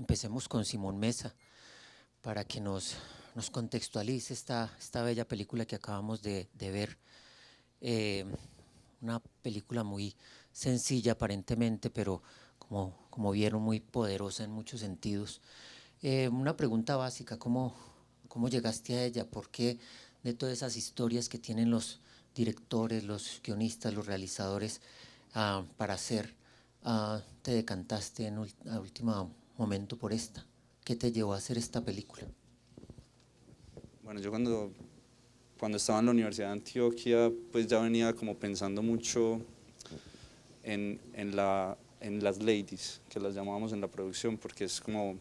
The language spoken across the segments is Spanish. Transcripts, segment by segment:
empecemos con Simón Mesa para que nos contextualice esta bella película que acabamos de ver. Eh, una película muy sencilla aparentemente, pero como vieron, muy poderosa en muchos sentidos. Una pregunta básica, ¿cómo llegaste a ella? ¿Por qué de todas esas historias que tienen los directores, los guionistas, los realizadores para hacer, te decantaste a último momento por esta? ¿Qué te llevó a hacer esta película? Bueno, yo cuando estaba en la Universidad de Antioquia, pues ya venía como pensando mucho en las ladies, que las llamábamos en la producción, porque es como,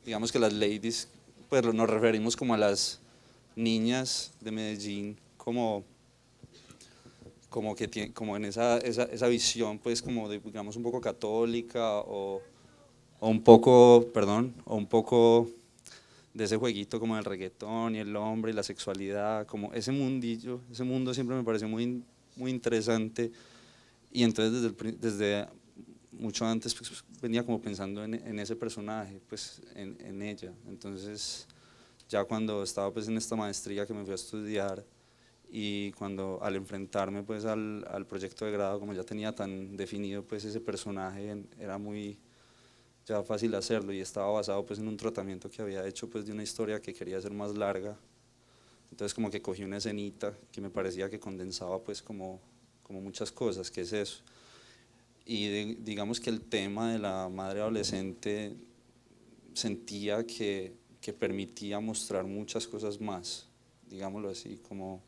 digamos que las ladies, pues nos referimos como a las niñas de Medellín, como que tiene, como en esa visión, pues como de, digamos, un poco católica o un poco, perdón, o un poco de ese jueguito como del reggaetón y el hombre y la sexualidad, como ese mundillo, ese mundo siempre me pareció muy interesante, y entonces desde mucho antes pues, venía como pensando en ese personaje, pues en ella. Entonces ya cuando estaba pues en esta maestría que me fui a estudiar y cuando al enfrentarme pues al proyecto de grado, como ya tenía tan definido pues ese personaje, era muy ya fácil hacerlo, y estaba basado pues en un tratamiento que había hecho pues de una historia que quería ser más larga. Entonces como que cogí una escenita que me parecía que condensaba pues como muchas cosas, que es eso. Y digamos que el tema de la madre adolescente sentía que permitía mostrar muchas cosas más, digámoslo así, como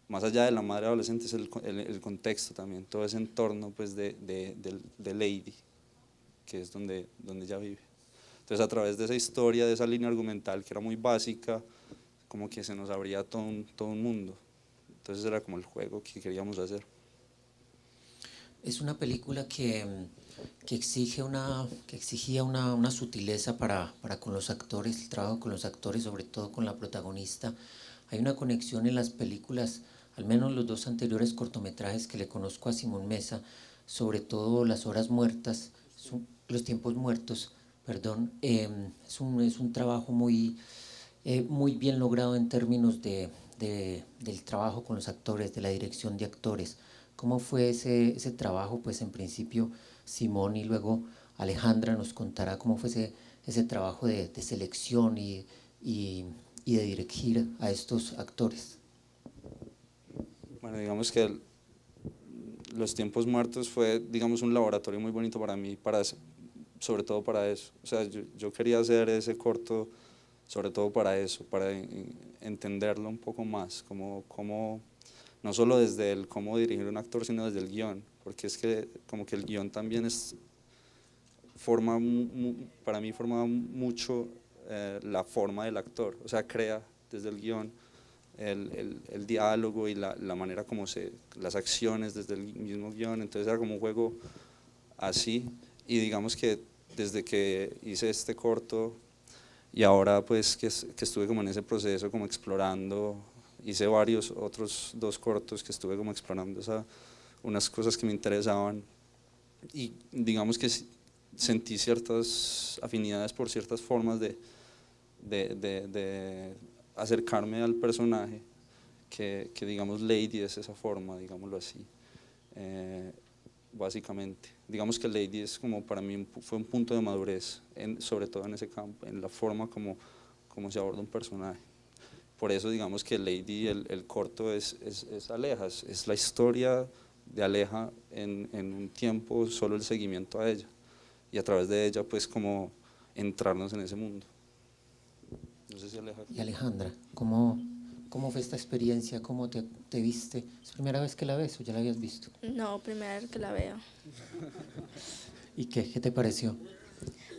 más allá de la madre adolescente es el contexto también, todo ese entorno pues de Lady, que es donde ella vive. Entonces a través de esa historia, de esa línea argumental que era muy básica, como que se nos abría todo un mundo. Entonces era como el juego que queríamos hacer. Es una película que exigía una sutileza para con los actores, el trabajo con los actores, sobre todo con la protagonista. Hay una conexión en las películas, al menos los dos anteriores cortometrajes que le conozco a Simón Mesa, sobre todo Las Horas Muertas, Los Tiempos Muertos, perdón, es un trabajo muy bien logrado en términos del trabajo con los actores, de la dirección de actores. ¿Cómo fue ese trabajo? Pues en principio Simón y luego Alejandra nos contará cómo fue ese trabajo de selección y, y de dirigir a estos actores. Bueno, digamos que Los Tiempos Muertos fue, digamos, un laboratorio muy bonito para mí, sobre todo para eso. O sea, yo quería hacer ese corto sobre todo para eso, para entenderlo un poco más, no solo desde el cómo dirigir un actor, sino desde el guión, porque es que como que el guión también para mí forma mucho la forma del actor, o sea, crea desde el guión el diálogo y la manera como las acciones desde el mismo guión. Entonces era como un juego así, y digamos que desde que hice este corto y ahora pues que estuve como en ese proceso, como explorando, hice varios otros dos cortos que estuve como explorando unas cosas que me interesaban, y digamos que sentí ciertas afinidades por ciertas formas de acercarme al personaje, que digamos Lady es esa forma, digámoslo así. Eh, Básicamente. Digamos que Lady es como para mí fue un punto de madurez, sobre todo en ese campo, en la forma como se aborda un personaje. Por eso digamos que Lady, el corto es Aleja, es la historia de Aleja en un tiempo, solo el seguimiento a ella, y a través de ella pues como entrarnos en ese mundo. No sé si Aleja. Y Alejandra, ¿cómo fue esta experiencia? ¿Cómo te viste? ¿Es primera vez que la ves o ya la habías visto? No, primera vez que la veo. ¿Y qué te pareció?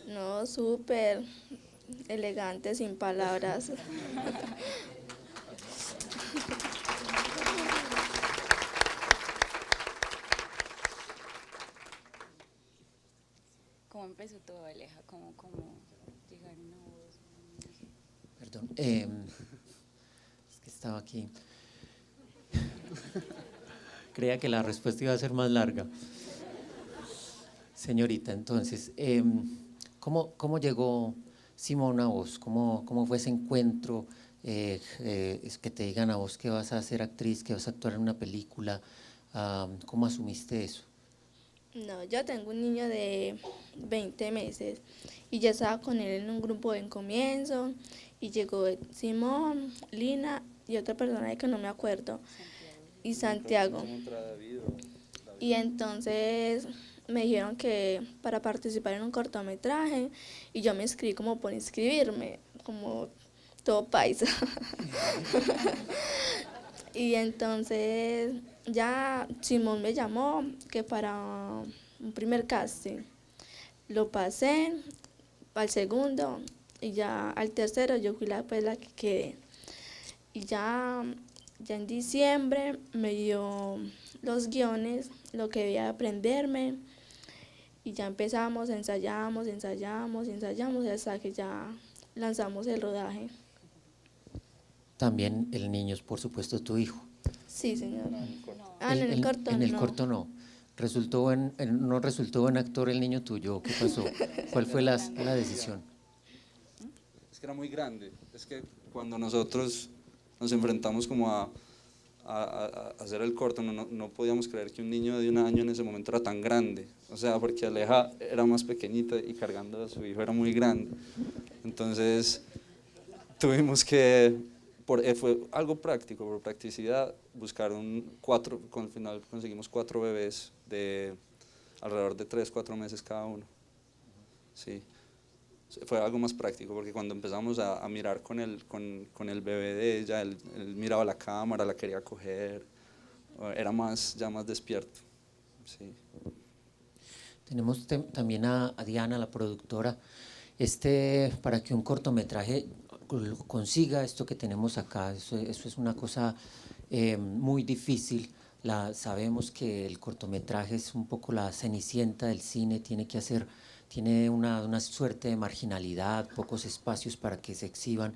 No, súper elegante, sin palabras. ¿Cómo empezó todo, Aleja? ¿Cómo llegaron a vos? Perdón, es que estaba aquí. Creía que la respuesta iba a ser más larga. Señorita, entonces, ¿Cómo llegó Simón a vos? ¿Cómo fue ese encuentro? Es que te digan a vos que vas a ser actriz, que vas a actuar en una película. ¿Cómo asumiste eso? No, yo tengo un niño de 20 meses y ya estaba con él en un grupo en comienzo y llegó Simón, Lina y otra persona de que no me acuerdo, y Santiago. Y entonces me dijeron que para participar en un cortometraje y yo me inscribí como por inscribirme, como todo paisa. Y entonces ya Simón me llamó que para un primer casting. Lo pasé al segundo y ya al tercero yo fui la que quedé. Y ya en diciembre me dio los guiones, lo que debía aprenderme. Y ya empezamos, ensayamos hasta que ya lanzamos el rodaje. También el niño es, por supuesto, tu hijo. Sí, señor. No, En el corto en el no. corto no. ¿No resultó buen actor el niño tuyo? ¿Qué pasó? ¿Cuál fue la decisión? Es que era muy grande, es que cuando nosotros nos enfrentamos como a hacer el corto, no podíamos creer que un niño de 1 año en ese momento era tan grande, o sea, porque Aleja era más pequeñita y cargando a su hijo era muy grande, entonces tuvimos que, fue algo práctico, por practicidad, buscar al final conseguimos 4 bebés de alrededor de 3, 4 meses cada uno, sí. Fue algo más práctico porque cuando empezamos a mirar con el bebé de ella, él miraba la cámara, la quería coger, era ya más despierto. Sí. Tenemos también a Diana, la productora. Para que un cortometraje consiga esto que tenemos acá, eso es una cosa muy difícil. Sabemos que el cortometraje es un poco la cenicienta del cine, tiene una suerte de marginalidad, pocos espacios para que se exhiban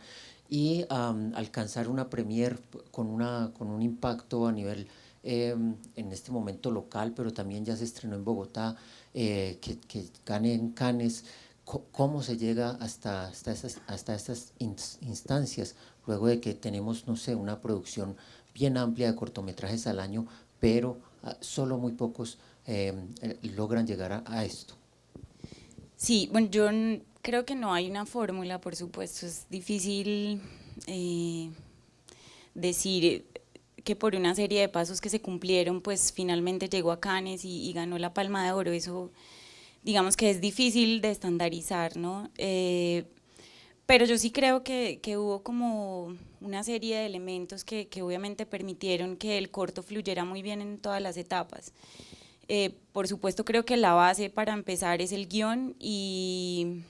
y alcanzar una premier con un impacto a nivel en este momento local, pero también ya se estrenó en Bogotá, que gane en Cannes. ¿Cómo se llega hasta estas instancias luego de que tenemos, no sé, una producción bien amplia de cortometrajes al año, pero solo muy pocos logran llegar a esto? Sí, bueno, yo creo que no hay una fórmula, por supuesto, es difícil decir que por una serie de pasos que se cumplieron, pues finalmente llegó a Cannes y ganó la Palma de Oro, eso digamos que es difícil de estandarizar, ¿no? Pero yo sí creo que hubo como una serie de elementos que obviamente permitieron que el corto fluyera muy bien en todas las etapas. Por supuesto creo que la base para empezar es el guión y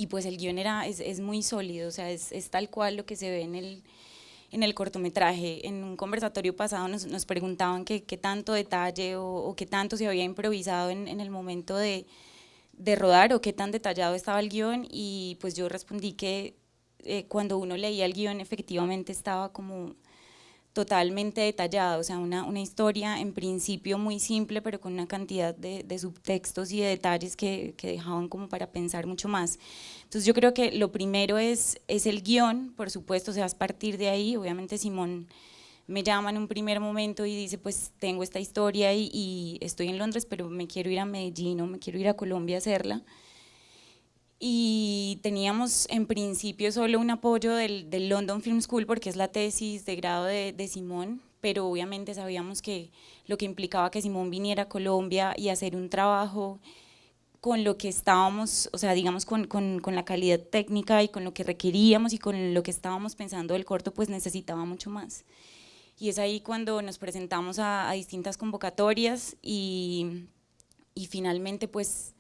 pues el guión es muy sólido, o sea, es tal cual lo que se ve en el cortometraje. En un conversatorio pasado nos preguntaban qué tanto detalle o qué tanto se había improvisado en el momento de rodar o qué tan detallado estaba el guión y pues yo respondí que cuando uno leía el guión efectivamente estaba como totalmente detallada, o sea, una historia en principio muy simple, pero con una cantidad de subtextos y de detalles que dejaban como para pensar mucho más. Entonces yo creo que lo primero es el guión, por supuesto, o sea, es partir de ahí. Obviamente Simón me llama en un primer momento y dice, pues tengo esta historia y estoy en Londres, pero me quiero ir a Medellín o me quiero ir a Colombia a hacerla. Y teníamos en principio solo un apoyo del London Film School porque es la tesis de grado de Simón, pero obviamente sabíamos que lo que implicaba que Simón viniera a Colombia y hacer un trabajo con lo que estábamos, o sea, digamos con la calidad técnica y con lo que requeríamos y con lo que estábamos pensando del corto, pues necesitaba mucho más. Y es ahí cuando nos presentamos a distintas convocatorias y finalmente pues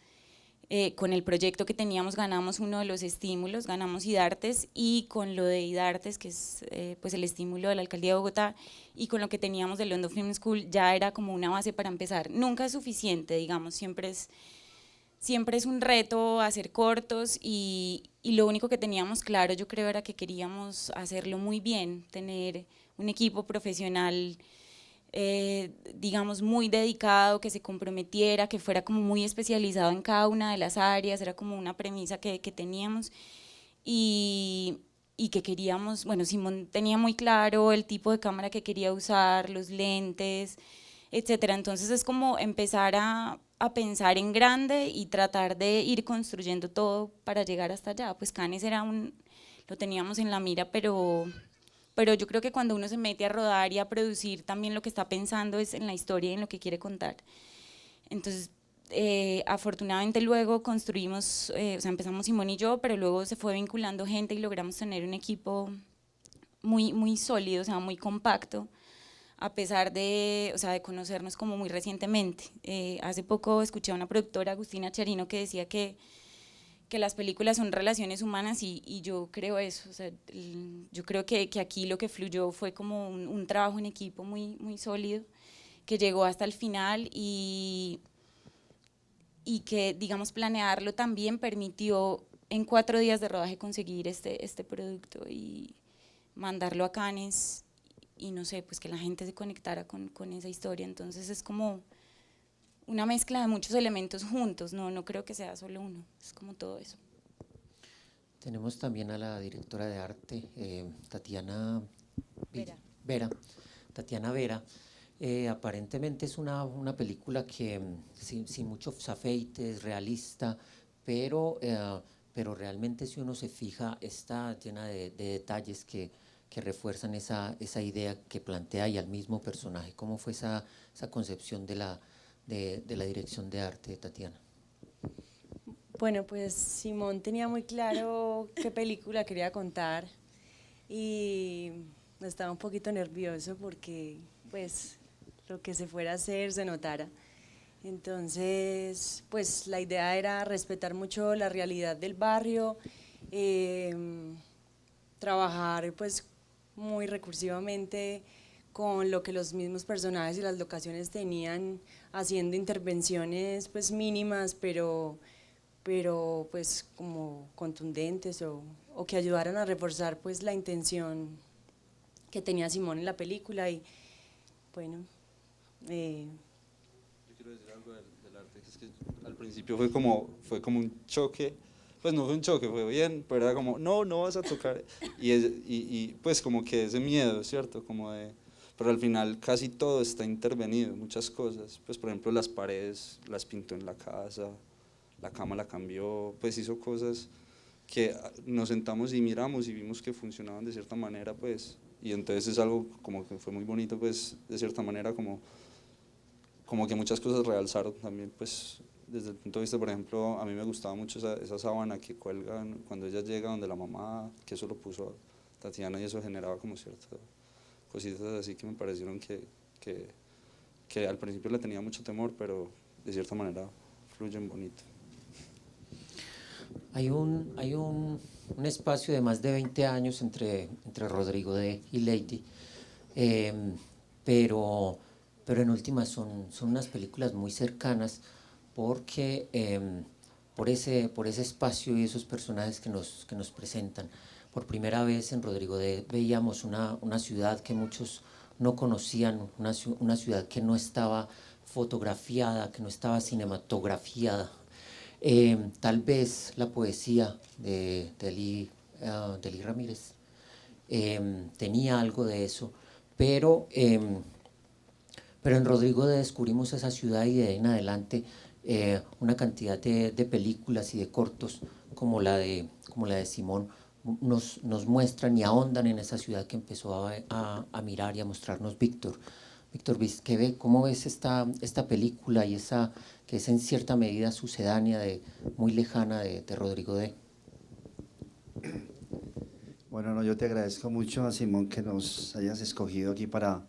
con el proyecto que teníamos ganamos uno de los estímulos, ganamos IDARTES y con lo de IDARTES, que es pues el estímulo de la Alcaldía de Bogotá y con lo que teníamos del London Film School ya era como una base para empezar. Nunca es suficiente, digamos, siempre es un reto hacer cortos y lo único que teníamos claro yo creo era que queríamos hacerlo muy bien, tener un equipo profesional digamos, muy dedicado, que se comprometiera, que fuera como muy especializado en cada una de las áreas, era como una premisa que teníamos y, y que queríamos, bueno, Simón tenía muy claro el tipo de cámara que quería usar, los lentes, etcétera. Entonces es como empezar a pensar en grande y tratar de ir construyendo todo para llegar hasta allá. Pues Cannes era lo teníamos en la mira, pero yo creo que cuando uno se mete a rodar y a producir, también lo que está pensando es en la historia y en lo que quiere contar. Entonces, afortunadamente luego construimos, o sea, empezamos Simón y yo, pero luego se fue vinculando gente y logramos tener un equipo muy, muy sólido, o sea, muy compacto, a pesar de, o sea, de conocernos como muy recientemente. Hace poco escuché a una productora, Agustina Charino, que decía que las películas son relaciones humanas y yo creo eso, o sea, yo creo que aquí lo que fluyó fue como un trabajo en equipo muy, muy sólido que llegó hasta el final y que, digamos, planearlo también permitió en 4 días de rodaje conseguir este producto y mandarlo a Cannes y no sé, pues que la gente se conectara con esa historia, entonces es como una mezcla de muchos elementos juntos, no creo que sea solo uno, es como todo eso. Tenemos también a la directora de arte, Tatiana Vera. Vera. Tatiana Vera. Aparentemente es una película que sin muchos afeites, realista, pero realmente si uno se fija está llena de detalles que refuerzan esa idea que plantea y al mismo personaje. ¿Cómo fue esa concepción de la dirección de arte de Tatiana? Bueno, pues Simón tenía muy claro qué película quería contar y estaba un poquito nervioso porque pues lo que se fuera a hacer se notara. Entonces, pues la idea era respetar mucho la realidad del barrio, eh, trabajar pues muy recursivamente con lo que los mismos personajes y las locaciones tenían, haciendo intervenciones pues mínimas, pero pues como contundentes o que ayudaran a reforzar pues la intención que tenía Simón en la película y bueno, Yo quiero decir algo del arte, que es que al principio fue como un choque, pues no fue un choque, fue bien, pero era como, no, no vas a tocar, y pues como que ese miedo, ¿cierto? Como de, pero al final casi todo está intervenido, muchas cosas, pues por ejemplo las paredes las pintó en la casa, la cama la cambió, pues hizo cosas que nos sentamos y miramos y vimos que funcionaban de cierta manera, pues, y entonces es algo como que fue muy bonito, pues, de cierta manera como que muchas cosas realzaron también, pues, desde el punto de vista, por ejemplo, a mí me gustaba mucho esa sábana que cuelgan cuando ella llega donde la mamá, que eso lo puso Tatiana y eso generaba como ciertas cositas así que me parecieron que al principio le tenía mucho temor, pero de cierta manera fluyen bonito. Un espacio de más de 20 años entre Rodrigo y Lady, eh, pero, pero en últimas son unas películas muy cercanas porque por ese espacio y esos personajes que nos presentan. Por primera vez en Rodrigo veíamos una ciudad que muchos no conocían, una ciudad que no estaba fotografiada, que no estaba cinematografiada. Tal vez la poesía de Eli Ramírez tenía algo de eso, pero, eh, pero en Rodrigo descubrimos esa ciudad y de ahí en adelante una cantidad de películas y de cortos como la de Simón nos muestran y ahondan en esa ciudad que empezó a mirar y a mostrarnos Víctor. Víctor, ¿cómo ves esta película y esa que es en cierta medida sucedánea, muy lejana de Rodrigo D? Bueno, no, yo te agradezco mucho a Simón que nos hayas escogido aquí para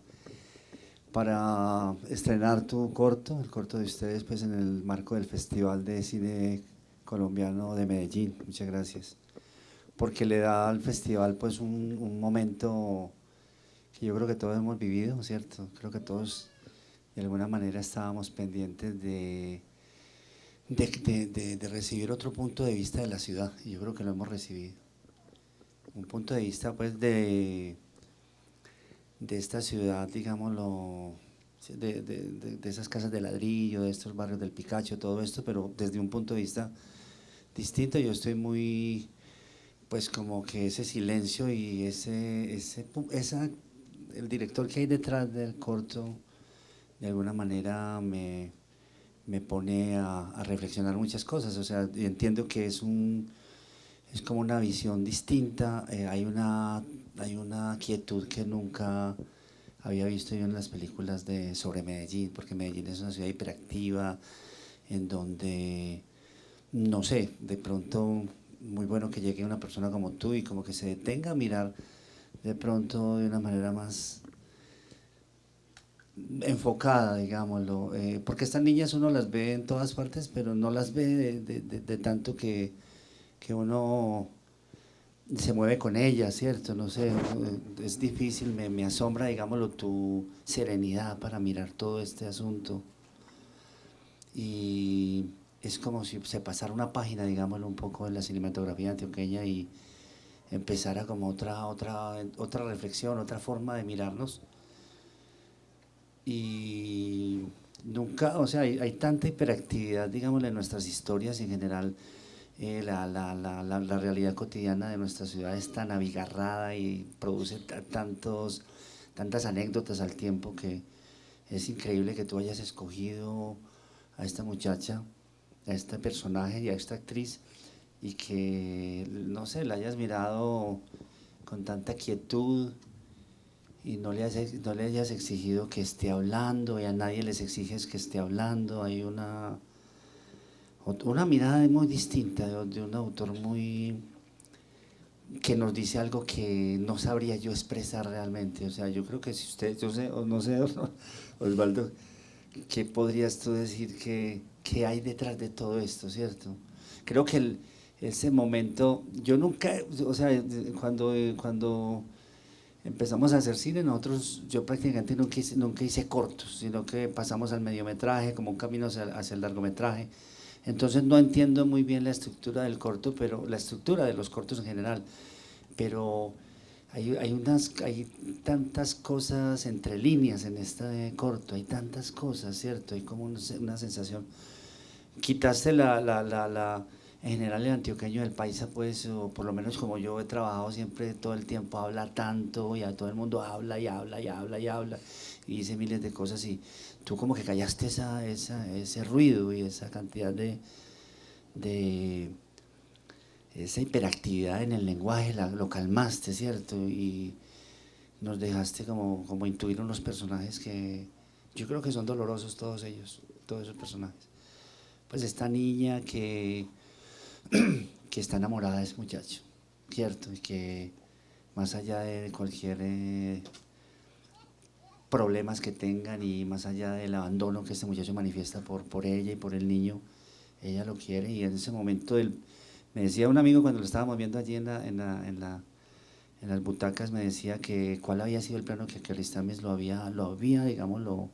estrenar tu corto, el corto de ustedes, pues en el marco del Festival de Cine Colombiano de Medellín. Muchas gracias. Porque le da al festival pues un momento que yo creo que todos hemos vivido, ¿cierto? Creo que todos de alguna manera estábamos pendientes de recibir otro punto de vista de la ciudad y yo creo que lo hemos recibido. Un punto de vista pues de esta ciudad, digámoslo, ¿sí? De esas casas de ladrillo, de estos barrios del Picacho, todo esto, pero desde un punto de vista distinto. Yo estoy muy, pues como que ese silencio y el director que hay detrás del corto, de alguna manera me pone a reflexionar muchas cosas. O sea, entiendo que es como una visión distinta, hay una quietud que nunca había visto yo en las películas sobre Medellín, porque Medellín es una ciudad hiperactiva, en donde, no sé, de pronto muy bueno que llegue una persona como tú y como que se detenga a mirar de pronto de una manera más enfocada, digámoslo, porque estas niñas uno las ve en todas partes, pero no las ve de tanto que uno se mueve con ellas, ¿cierto? No sé, es difícil, me asombra, digámoslo, tu serenidad para mirar todo este asunto. Y es como si se pasara una página, digámoslo, un poco en la cinematografía antioqueña y empezara como otra reflexión, otra forma de mirarnos. Y nunca, o sea, hay tanta hiperactividad, digámoslo, en nuestras historias y en general. La realidad cotidiana de nuestra ciudad es tan abigarrada y produce tantas anécdotas al tiempo que es increíble que tú hayas escogido a esta muchacha, a este personaje y a esta actriz y que, no sé, la hayas mirado con tanta quietud y no le hayas exigido que esté hablando, y a nadie les exiges que esté hablando. Hay una mirada muy distinta de un autor que nos dice algo que no sabría yo expresar realmente. O sea, yo creo que si usted, yo sé, o no sé, Osvaldo, ¿qué podrías tú decir que hay detrás de todo esto, cierto? Creo que ese momento, yo nunca, o sea, cuando empezamos a hacer cine, yo prácticamente nunca hice cortos, sino que pasamos al mediometraje, como un camino hacia el largometraje. Entonces no entiendo muy bien la estructura del corto, pero la estructura de los cortos en general, pero hay tantas cosas entre líneas en este corto, hay tantas cosas, ¿cierto? Hay como una sensación. Quitaste en general el antioqueño del paisa, pues, o por lo menos como yo he trabajado siempre todo el tiempo, habla tanto y a todo el mundo habla y habla y habla y habla y dice miles de cosas y tú como que callaste ese ruido y esa cantidad de esa hiperactividad en el lenguaje, lo calmaste, ¿cierto? Y nos dejaste como intuir unos personajes que yo creo que son dolorosos todos ellos, todos esos personajes. Pues esta niña que está enamorada de ese muchacho, ¿cierto? Y que más allá de cualquier problemas que tengan y más allá del abandono que este muchacho manifiesta por ella y por el niño, ella lo quiere y en ese momento me decía un amigo cuando lo estábamos viendo allí en las butacas, me decía que cuál había sido el plano que Aristamis lo había, digamos, lo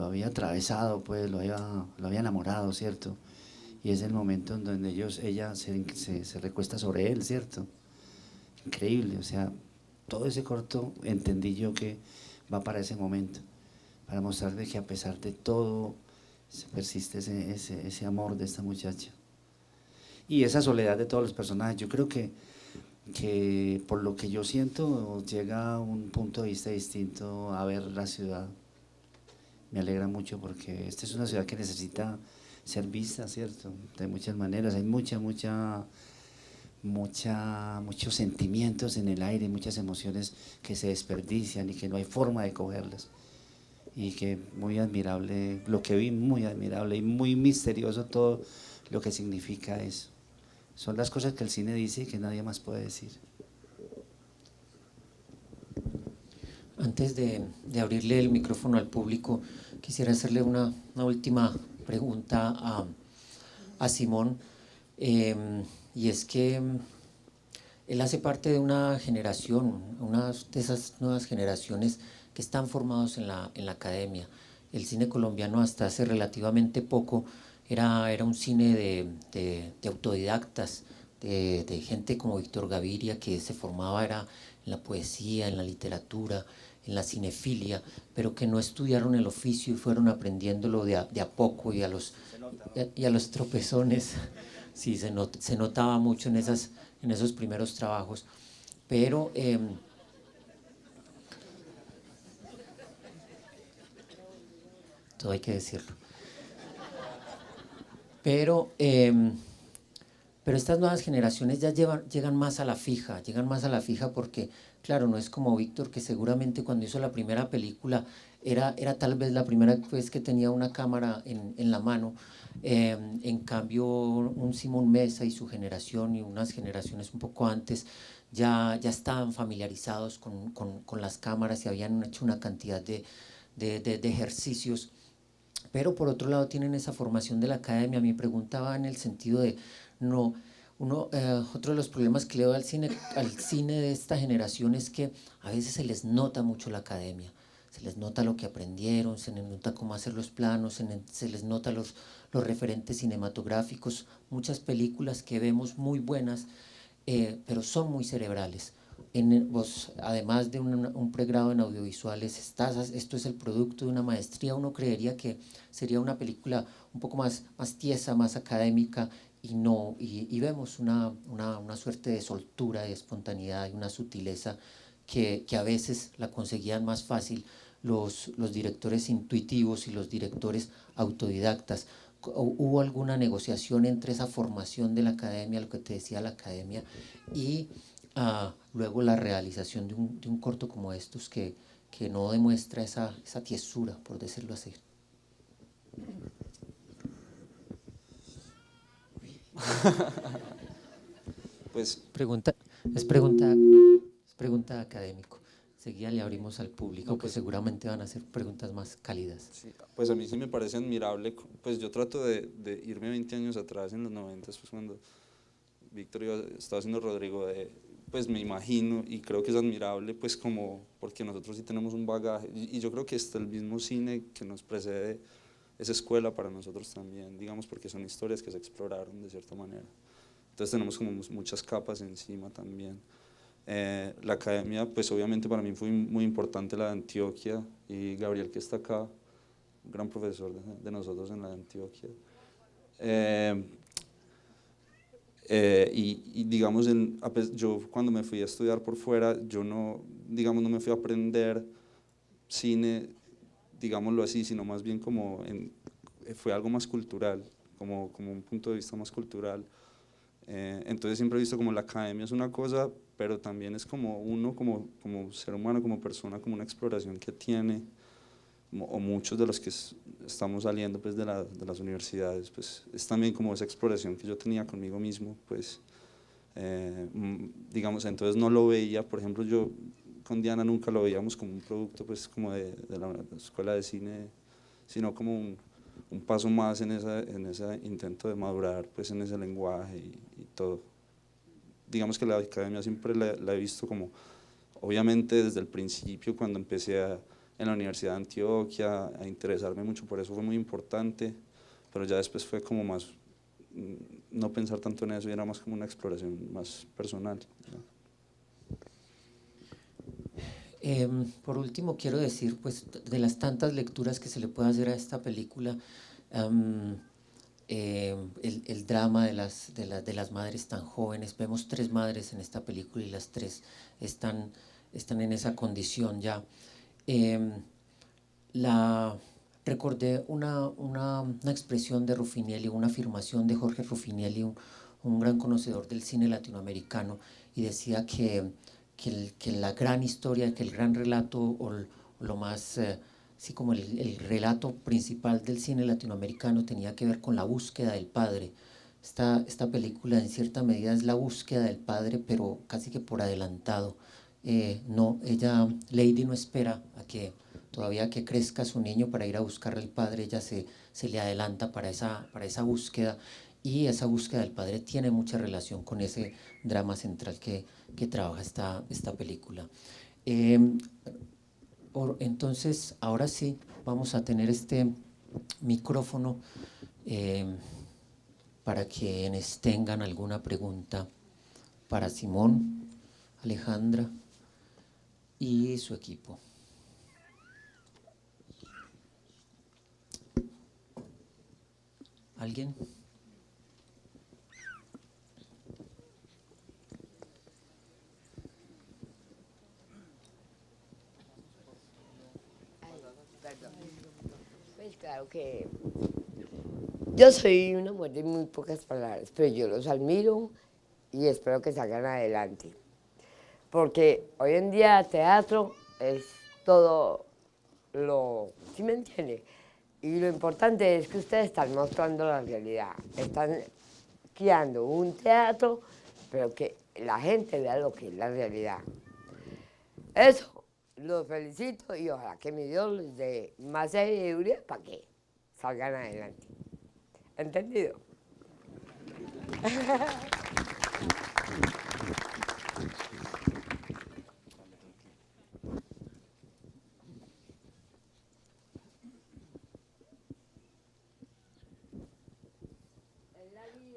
había atravesado, pues lo había enamorado, ¿cierto? Y es el momento en donde ella se recuesta sobre él, ¿cierto? Increíble, o sea, todo ese corto entendí yo que va para ese momento, para mostrarle que a pesar de todo persiste ese amor de esta muchacha. Y esa soledad de todos los personajes, yo creo que por lo que yo siento llega a un punto de vista distinto a ver la ciudad. Me alegra mucho porque esta es una ciudad que necesita ser vista, ¿cierto? De muchas maneras, hay muchos sentimientos en el aire, muchas emociones que se desperdician y que no hay forma de cogerlas. Y que muy admirable, lo que vi, muy admirable y muy misterioso todo lo que significa eso. Son las cosas que el cine dice y que nadie más puede decir. Antes de abrirle el micrófono al público, quisiera hacerle una última pregunta a Simón, y es que él hace parte de una generación, una de esas nuevas generaciones que están formados en la academia. El cine colombiano hasta hace relativamente poco era un cine de autodidactas, de gente como Víctor Gaviria, que se formaba era en la poesía, en la literatura, en la cinefilia, pero que no estudiaron el oficio y fueron aprendiéndolo de a poco y a los tropezones. Sí, se notaba mucho en esos primeros trabajos, pero todo hay que decirlo. Pero estas nuevas generaciones ya llegan más a la fija, porque, claro, no es como Víctor, que seguramente cuando hizo la primera película era tal vez la primera vez que tenía una cámara en la mano. En cambio, un Simón Mesa y su generación y unas generaciones un poco antes ya estaban familiarizados con las cámaras y habían hecho una cantidad de ejercicios. Pero por otro lado tienen esa formación de la academia. Mi pregunta va en el sentido de, no, otro de los problemas que le doy al cine de esta generación es que a veces se les nota mucho la academia, se les nota lo que aprendieron, se les nota cómo hacer los planos, se les nota los referentes cinematográficos, muchas películas que vemos muy buenas, pero son muy cerebrales. Vos, además de un pregrado en audiovisuales, esto es el producto de una maestría. Uno creería que sería una película un poco más tiesa, más académica, y no, y vemos una suerte de soltura, de espontaneidad y una sutileza que a veces la conseguían más fácil los directores intuitivos y los directores autodidactas. ¿Hubo alguna negociación entre esa formación de la academia, lo que te decía la academia, y luego la realización de un corto como estos que no demuestra esa tiesura, por decirlo así? Pues Es pregunta de académico. Seguida le abrimos al público, no, que pues, seguramente van a hacer preguntas más cálidas. sí, pues a mí sí me parece admirable, pues yo trato de irme 20 años atrás en los 90, pues cuando Víctor estaba haciendo Rodrigo, pues me imagino y creo que es admirable, pues como, porque nosotros sí tenemos un bagaje, y yo creo que hasta el mismo cine que nos precede es escuela para nosotros también, digamos, porque son historias que se exploraron de cierta manera. Entonces tenemos como muchas capas encima también. La academia, pues obviamente para mí fue muy importante la de Antioquia, y Gabriel, que está acá, un gran profesor de nosotros en la de Antioquia. Y digamos, yo cuando me fui a estudiar por fuera, yo no, digamos, no me fui a aprender cine, digámoslo así, sino más bien como fue algo más cultural, como un punto de vista más cultural. Entonces siempre he visto como la academia es una cosa, pero también es como uno, como ser humano, como persona, como una exploración que tiene, o muchos de los que estamos saliendo pues, de las universidades, pues es también como esa exploración que yo tenía conmigo mismo, pues digamos, entonces no lo veía, por ejemplo, yo con Diana nunca lo veíamos como un producto pues como de la escuela de cine, sino como un paso más en ese intento de madurar pues en ese lenguaje y todo. Digamos que la academia siempre la he visto como, obviamente desde el principio cuando empecé en la Universidad de Antioquia a interesarme mucho por eso fue muy importante, pero ya después fue como más, no pensar tanto en eso y era más como una exploración más personal, ¿no? Por último, quiero decir, pues, de las tantas lecturas que se le puede hacer a esta película, el drama de las madres tan jóvenes. Vemos 3 madres en esta película y las 3 están en esa condición ya. Recordé una expresión de Ruffinelli, una afirmación de Jorge Ruffinelli, un gran conocedor del cine latinoamericano, y decía que la gran historia, que el gran relato, o lo más, sí, como el relato principal del cine latinoamericano tenía que ver con la búsqueda del padre. Esta película en cierta medida es la búsqueda del padre, pero casi que por adelantado. Lady no espera todavía que crezca su niño para ir a buscar al padre. Ella se le adelanta para esa búsqueda, y esa búsqueda del padre tiene mucha relación con ese drama central que trabaja esta película. Entonces, ahora sí, vamos a tener este micrófono para quienes tengan alguna pregunta para Simón, Alejandra y su equipo. ¿Alguien? Perdón. Pues claro que yo soy una mujer de muy pocas palabras, pero yo los admiro y espero que salgan adelante. Porque hoy en día teatro es todo ¿sí me entiende? Y lo importante es que ustedes están mostrando la realidad, están creando un teatro, pero que la gente vea lo que es la realidad. Eso, los felicito y ojalá que mi Dios les dé más sabiduría para que salgan adelante. ¿Entendido?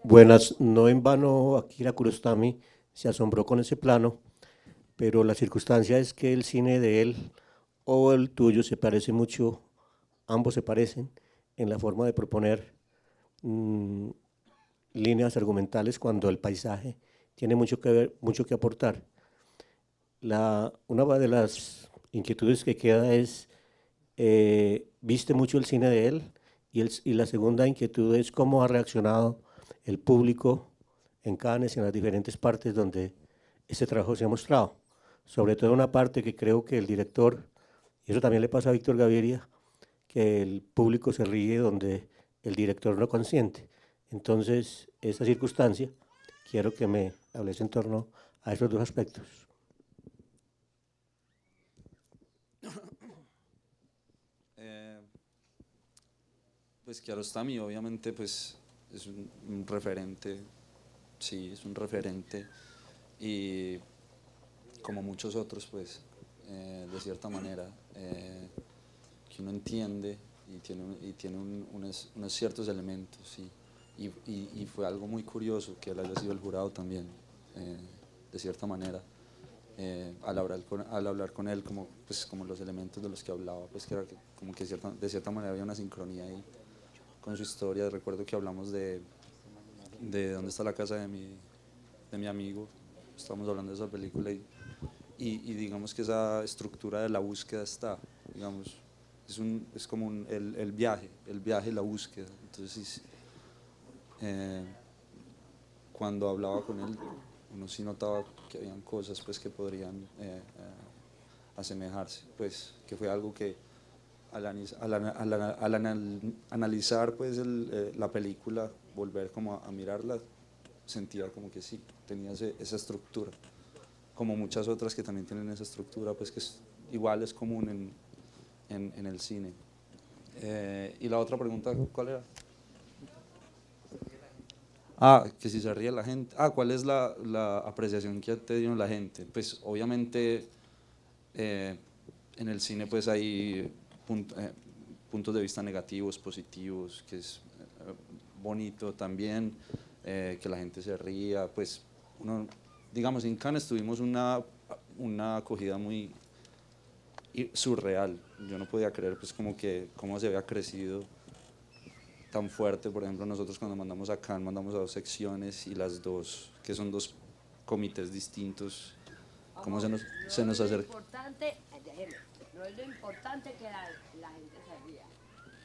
Buenas, no en vano Akira Kurosami se asombró con ese plano, pero la circunstancia es que el cine de él o el tuyo se parece mucho, ambos se parecen en la forma de proponer líneas argumentales cuando el paisaje tiene mucho que ver, mucho que aportar. Una de las inquietudes que queda es, ¿viste mucho el cine de él? Y la segunda inquietud es cómo ha reaccionado el público en Cannes y en las diferentes partes donde este trabajo se ha mostrado. Sobre todo una parte que creo que el director, y eso también le pasa a Víctor Gaviria, que el público se ríe donde el director no consiente. Entonces, esa circunstancia, quiero que me hables en torno a esos dos aspectos. Pues Kiarostami obviamente pues es un referente, sí, es un referente y como muchos otros pues de cierta manera que uno entiende y tiene unos ciertos elementos ¿sí? Y fue algo muy curioso que él haya sido el jurado también de cierta manera al hablar con él como, pues, como los elementos de los que hablaba pues que era que, como que de cierta manera había una sincronía ahí con su historia. Recuerdo que hablamos de dónde está la casa de mi amigo, estábamos hablando de esa película y digamos que esa estructura de la búsqueda está, digamos, es como el viaje y la búsqueda. Entonces, cuando hablaba con él, uno sí notaba que habían cosas pues, que podrían asemejarse, pues, que fue algo que al analizar pues, la película, volver como a mirarla, sentía como que sí, tenía esa estructura, como muchas otras que también tienen esa estructura, pues que igual es común en el cine. Y la otra pregunta, ¿cuál era? Que si se ríe la gente. ¿Cuál es la apreciación que ha tenido la gente? Pues obviamente en el cine pues hay puntos de vista negativos, positivos, que es bonito también, que la gente se ría, pues digamos en Cannes tuvimos una acogida muy surreal. Yo no podía creer pues como que cómo se había crecido tan fuerte. Por ejemplo, nosotros cuando mandamos a Cannes mandamos a 2 secciones y las dos, que son 2 comités distintos, cómo se nos acerca. No es lo importante que la gente se ría,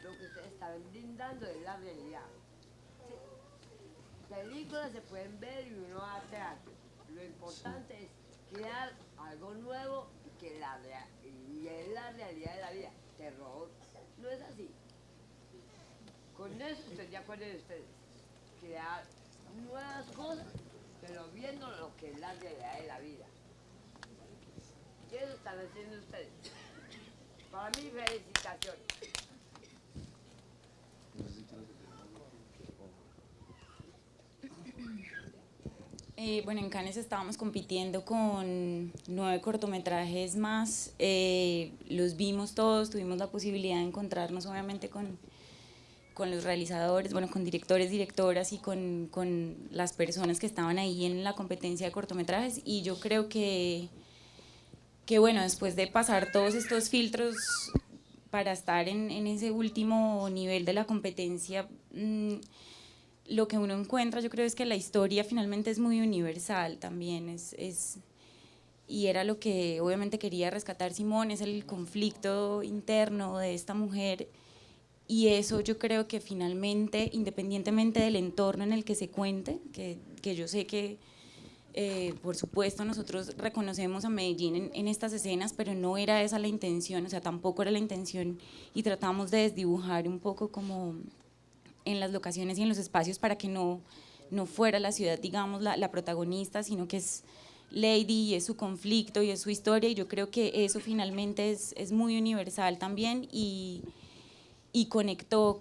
lo que ustedes están brindando es la realidad. Sí. Películas se pueden ver y uno va a teatro, lo importante es crear algo nuevo y es la realidad de la vida. Terror, no es así. Con eso estoy de acuerdo de ustedes, crear nuevas cosas, pero viendo lo que es la realidad de la vida. Y eso están haciendo ustedes. Para mí, felicitaciones. Bueno, en Cannes estábamos compitiendo con 9 cortometrajes más, los vimos todos, tuvimos la posibilidad de encontrarnos obviamente con los realizadores, bueno, con directores, directoras y con las personas que estaban ahí en la competencia de cortometrajes, y yo creo que bueno, después de pasar todos estos filtros para estar en ese último nivel de la competencia, lo que uno encuentra, yo creo, es que la historia finalmente es muy universal también, y era lo que obviamente quería rescatar Simón, es el conflicto interno de esta mujer, y eso yo creo que finalmente, independientemente del entorno en el que se cuente, que yo sé que por supuesto nosotros reconocemos a Medellín en estas escenas, pero no era esa la intención, o sea, tampoco era la intención, y tratamos de desdibujar un poco como en las locaciones y en los espacios para que no fuera la ciudad, digamos, la protagonista, sino que es Lady y es su conflicto y es su historia, y yo creo que eso finalmente es muy universal también, y conectó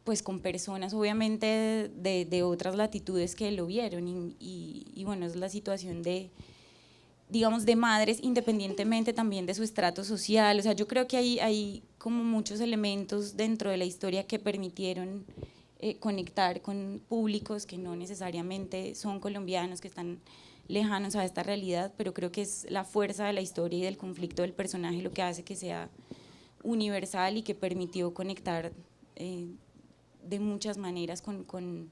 pues, con personas obviamente de otras latitudes que lo vieron, y bueno, es la situación de, digamos, de madres, independientemente también de su estrato social. O sea, yo creo que hay como muchos elementos dentro de la historia que permitieron conectar con públicos que no necesariamente son colombianos, que están lejanos a esta realidad, pero creo que es la fuerza de la historia y del conflicto del personaje lo que hace que sea universal y que permitió conectar de muchas maneras con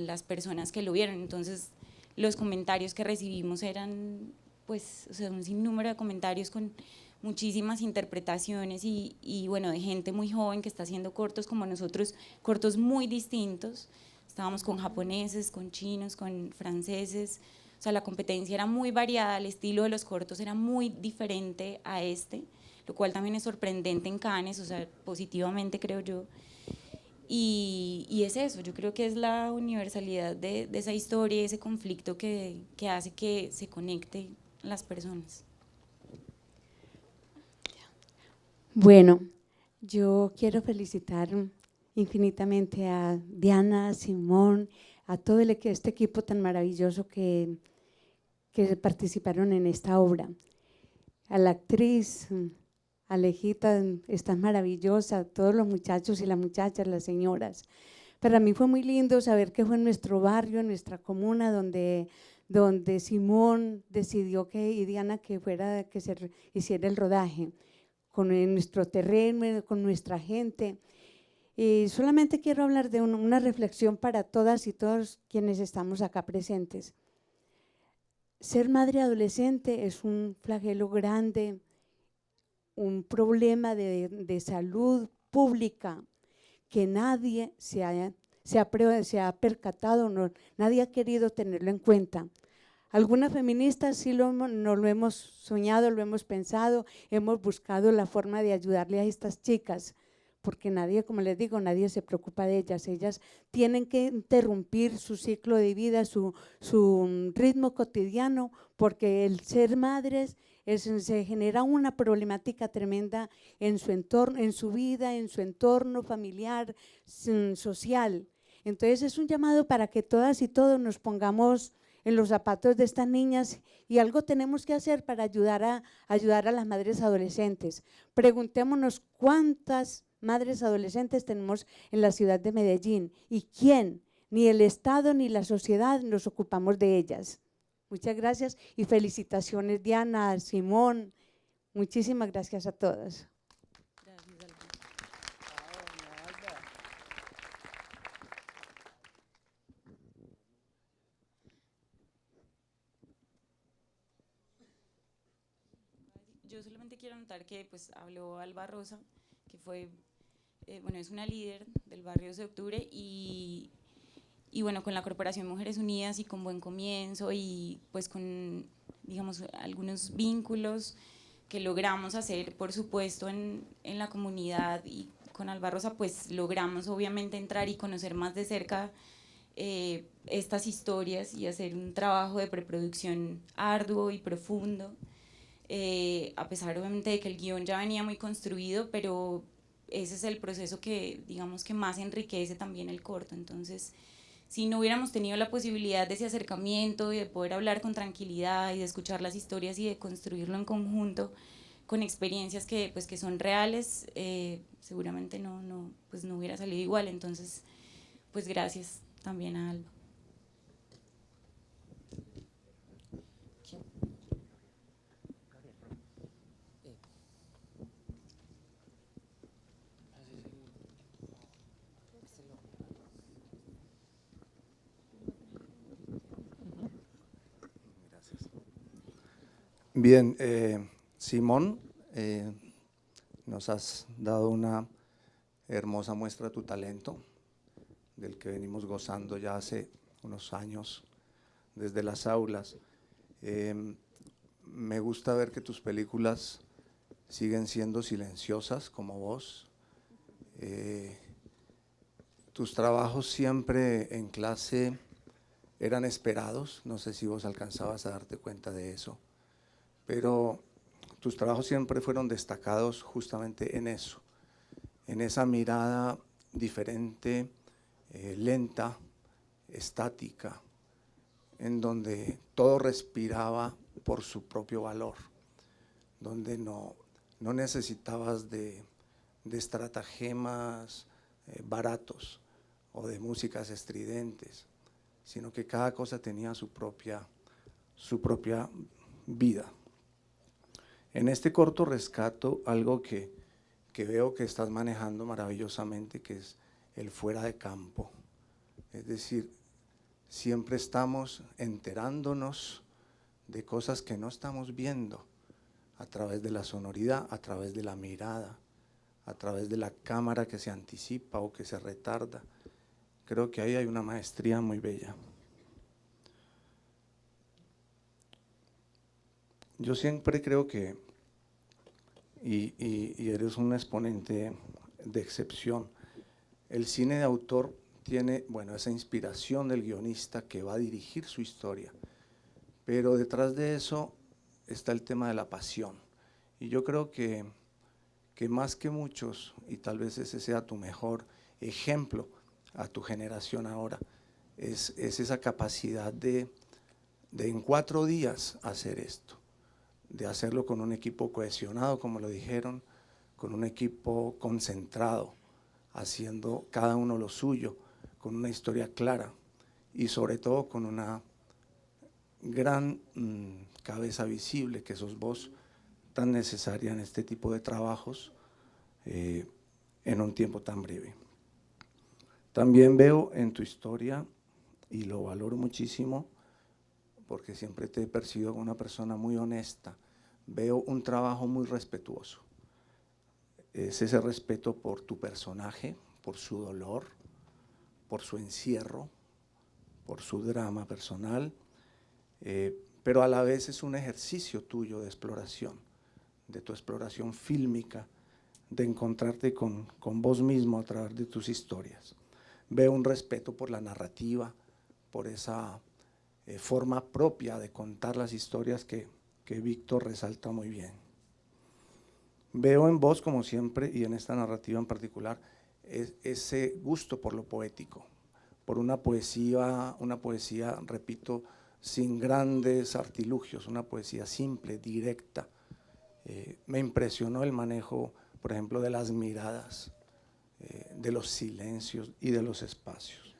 las personas que lo vieron. Entonces, los comentarios que recibimos eran, pues, o sea, un sinnúmero de comentarios con muchísimas interpretaciones, y bueno, de gente muy joven que está haciendo cortos como nosotros, cortos muy distintos. Estábamos con japoneses, con chinos, con franceses, o sea, la competencia era muy variada, el estilo de los cortos era muy diferente a este, lo cual también es sorprendente en Cannes, o sea, positivamente creo yo. Y es eso, yo creo que es la universalidad de esa historia, ese conflicto que hace que se conecte las personas. Bueno, yo quiero felicitar infinitamente a Diana, a Simón, a todo este equipo tan maravilloso que participaron en esta obra. A la actriz, Alejita, estás maravillosa, a todos los muchachos y las muchachas, las señoras. Para mí fue muy lindo saber que fue en nuestro barrio, en nuestra comuna, donde Simón decidió y Diana que se hiciera el rodaje, con nuestro terreno, con nuestra gente. Y solamente quiero hablar de una reflexión para todas y todos quienes estamos acá presentes. Ser madre adolescente es un flagelo grande, un problema de salud pública que nadie se ha percatado, nadie ha querido tenerlo en cuenta. Algunas feministas sí no lo hemos soñado, lo hemos pensado, hemos buscado la forma de ayudarle a estas chicas, porque nadie, como les digo, nadie se preocupa de ellas. Ellas tienen que interrumpir su ciclo de vida, su ritmo cotidiano, porque el ser madres se genera una problemática tremenda en su entorno, en su vida, en su entorno familiar, social. Entonces es un llamado para que todas y todos nos pongamos en los zapatos de estas niñas, y algo tenemos que hacer para ayudar a las madres adolescentes. Preguntémonos cuántas madres adolescentes tenemos en la ciudad de Medellín y quién, ni el Estado ni la sociedad nos ocupamos de ellas. Muchas gracias y felicitaciones Diana, Simón, muchísimas gracias a todas. Yo solamente quiero anotar que pues habló Alba Rosa, que fue, bueno, es una líder del barrio 12 de octubre, y bueno, con la Corporación Mujeres Unidas y con Buen Comienzo y pues con, digamos, algunos vínculos que logramos hacer, por supuesto, en la comunidad, y con Alba Rosa pues logramos obviamente entrar y conocer más de cerca estas historias y hacer un trabajo de preproducción arduo y profundo. A pesar obviamente de que el guión ya venía muy construido, pero ese es el proceso que, digamos, que más enriquece también el corto. Entonces, si no hubiéramos tenido la posibilidad de ese acercamiento y de poder hablar con tranquilidad y de escuchar las historias y de construirlo en conjunto con experiencias que, pues, que son reales, seguramente pues no hubiera salido igual. Entonces, pues gracias también a Alba. Bien, Simón, nos has dado una hermosa muestra de tu talento, del que venimos gozando ya hace unos años desde las aulas. Me gusta ver que tus películas siguen siendo silenciosas como vos. Tus trabajos siempre en clase eran esperados, no sé si vos alcanzabas a darte cuenta de eso, pero tus trabajos siempre fueron destacados justamente en eso, en esa mirada diferente, lenta, estática, en donde todo respiraba por su propio valor, donde no necesitabas de estratagemas baratos o de músicas estridentes, sino que cada cosa tenía su propia vida. En este corto rescato algo que veo que estás manejando maravillosamente, que es el fuera de campo. Es decir, siempre estamos enterándonos de cosas que no estamos viendo a través de la sonoridad, a través de la mirada, a través de la cámara que se anticipa o que se retarda. Creo que ahí hay una maestría muy bella. Yo siempre creo que, y eres un exponente de excepción, el cine de autor tiene, bueno, esa inspiración del guionista que va a dirigir su historia, pero detrás de eso está el tema de la pasión. Y yo creo que más que muchos, y tal vez ese sea tu mejor ejemplo a tu generación ahora, es esa capacidad de en 4 días hacer esto, de hacerlo con un equipo cohesionado, como lo dijeron, con un equipo concentrado, haciendo cada uno lo suyo, con una historia clara y sobre todo con una gran cabeza visible, que sos vos, tan necesaria en este tipo de trabajos en un tiempo tan breve. También veo en tu historia, y lo valoro muchísimo, porque siempre te he percibido como una persona muy honesta, veo un trabajo muy respetuoso. Es ese respeto por tu personaje, por su dolor, por su encierro, por su drama personal, pero a la vez es un ejercicio tuyo de exploración, de tu exploración fílmica, de encontrarte con vos mismo a través de tus historias. Veo un respeto por la narrativa, por esa forma propia de contar las historias que Víctor resalta muy bien. Veo en vos, como siempre, y en esta narrativa en particular, ese gusto por lo poético, por una poesía, repito, sin grandes artilugios, una poesía simple, directa. Me impresionó el manejo, por ejemplo, de las miradas, de los silencios y de los espacios.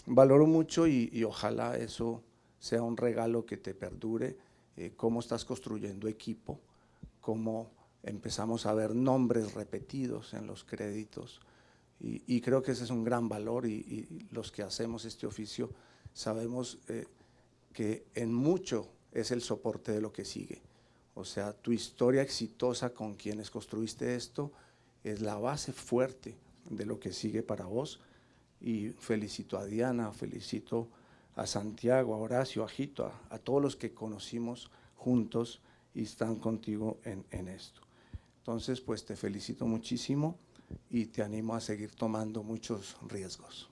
Valoro mucho y ojalá eso sea un regalo que te perdure, cómo estás construyendo equipo, cómo empezamos a ver nombres repetidos en los créditos, y creo que ese es un gran valor, y los que hacemos este oficio sabemos que en mucho es el soporte de lo que sigue. O sea, tu historia exitosa con quienes construiste esto es la base fuerte de lo que sigue para vos, y felicito a Diana, felicito a Santiago, a Horacio, a Jito, a todos los que conocimos juntos y están contigo en esto. Entonces, pues te felicito muchísimo y te animo a seguir tomando muchos riesgos.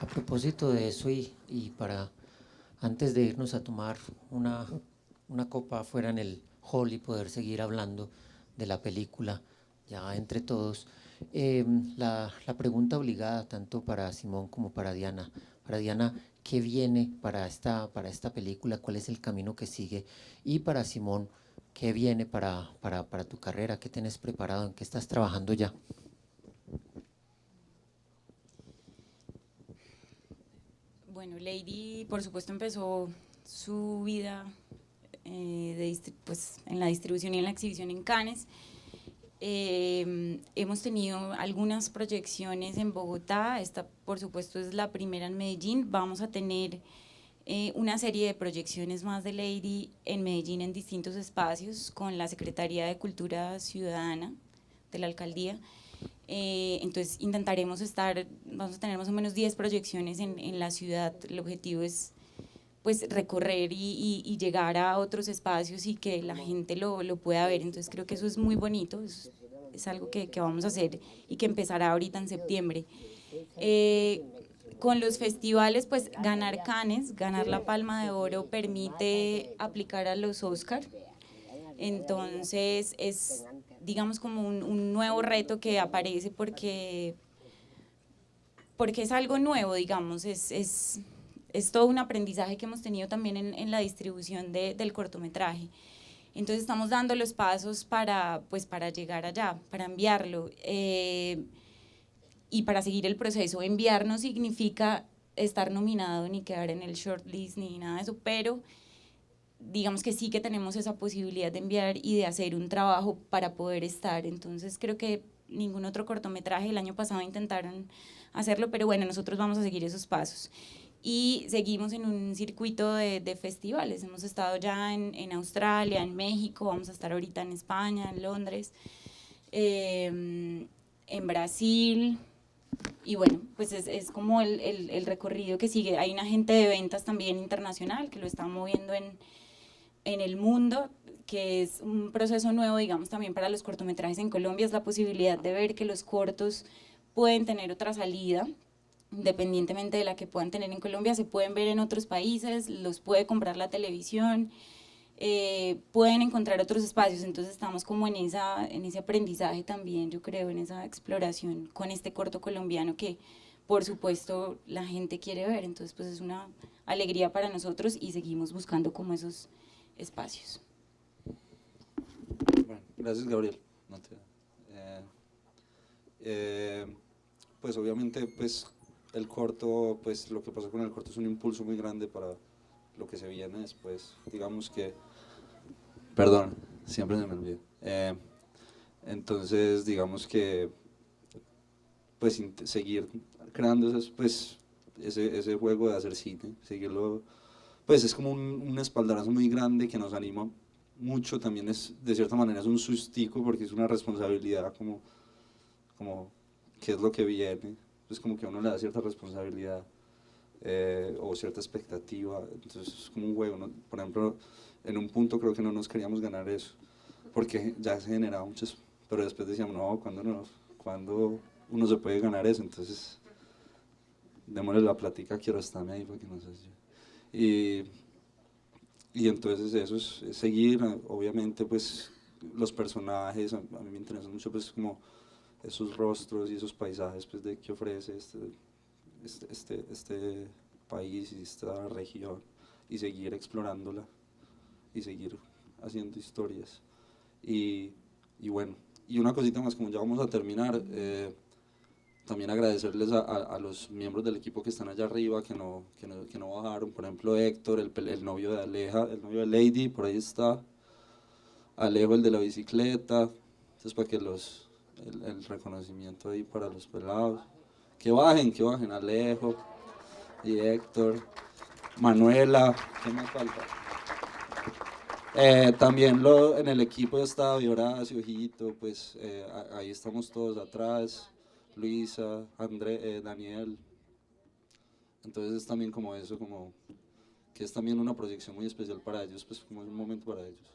A propósito de eso, y para antes de irnos a tomar una copa afuera en el hall y poder seguir hablando de la película ya entre todos, la pregunta obligada tanto para Simón como para Diana. Para Diana, ¿qué viene para esta película? ¿Cuál es el camino que sigue? Y para Simón, ¿qué viene para tu carrera? ¿Qué tienes preparado? ¿En qué estás trabajando ya? Bueno, Lady, por supuesto, empezó su vida pues, en la distribución y en la exhibición en Cannes. Hemos tenido algunas proyecciones en Bogotá, esta por supuesto es la primera en Medellín. Vamos a tener una serie de proyecciones más de Lady en Medellín en distintos espacios con la Secretaría de Cultura Ciudadana de la Alcaldía. Entonces intentaremos vamos a tener más o menos 10 proyecciones en la ciudad. El objetivo es pues recorrer y llegar a otros espacios y que la gente lo pueda ver. Entonces creo que eso es muy bonito, es algo que vamos a hacer y que empezará ahorita en septiembre. Con los festivales, pues ganar Cannes, ganar la Palma de Oro permite aplicar a los Oscar. Entonces es, digamos, como un nuevo reto que aparece porque es algo nuevo, digamos, es todo un aprendizaje que hemos tenido también en la distribución del cortometraje. Entonces estamos dando los pasos para llegar allá, para enviarlo y para seguir el proceso. Enviar no significa estar nominado ni quedar en el shortlist ni nada de eso, pero digamos que sí que tenemos esa posibilidad de enviar y de hacer un trabajo para poder estar. Entonces creo que ningún otro cortometraje, el año pasado intentaron hacerlo, pero bueno, nosotros vamos a seguir esos pasos. Y seguimos en un circuito de festivales. Hemos estado ya en Australia, en México, vamos a estar ahorita en España, en Londres, en Brasil. Y bueno, pues es como el recorrido que sigue. Hay un agente de ventas también internacional que lo está moviendo en el mundo, que es un proceso nuevo, digamos, también para los cortometrajes en Colombia. Es la posibilidad de ver que los cortos pueden tener otra salida, independientemente de la que puedan tener en Colombia, se pueden ver en otros países, los puede comprar la televisión, pueden encontrar otros espacios. Entonces estamos como en ese aprendizaje también, yo creo, en esa exploración con este corto colombiano que por supuesto la gente quiere ver. Entonces pues es una alegría para nosotros y seguimos buscando como esos espacios. Bueno, gracias Gabriel. Pues obviamente pues el corto, pues lo que pasó con el corto es un impulso muy grande para lo que se viene después. Digamos que, perdón, siempre se me olvida. Entonces, digamos que, pues seguir creando ese juego de hacer cine, seguirlo, pues es como un espaldarazo muy grande que nos anima mucho. También es, de cierta manera, es un sustico porque es una responsabilidad como qué es lo que viene. Pues como que a uno le da cierta responsabilidad o cierta expectativa. Entonces es como un juego, ¿no? Por ejemplo, en un punto creo que no nos queríamos ganar eso, porque ya se generaba muchas, pero después decíamos, no, ¿cuándo uno se puede ganar eso? Entonces, démosle la plática, quiero estarme ahí para que no se hace. Y entonces eso es seguir, obviamente, pues los personajes, a mí me interesan mucho, pues como esos rostros y esos paisajes pues, que ofrece este país y esta región, y seguir explorándola y seguir haciendo historias. Y bueno, y una cosita más, como ya vamos a terminar, también agradecerles a los miembros del equipo que están allá arriba, que no bajaron. Por ejemplo, Héctor, el novio de Aleja, el novio de Lady, por ahí está. Alejo, el de la bicicleta. Entonces, para que el reconocimiento ahí para los pelados. Que bajen, Alejo y Héctor. Manuela, ¿qué más falta? También en el equipo está Horacio, Ojito, pues ahí estamos todos atrás. Luisa, André, Daniel. Entonces es también como eso, como que es también una proyección muy especial para ellos, pues como es un momento para ellos.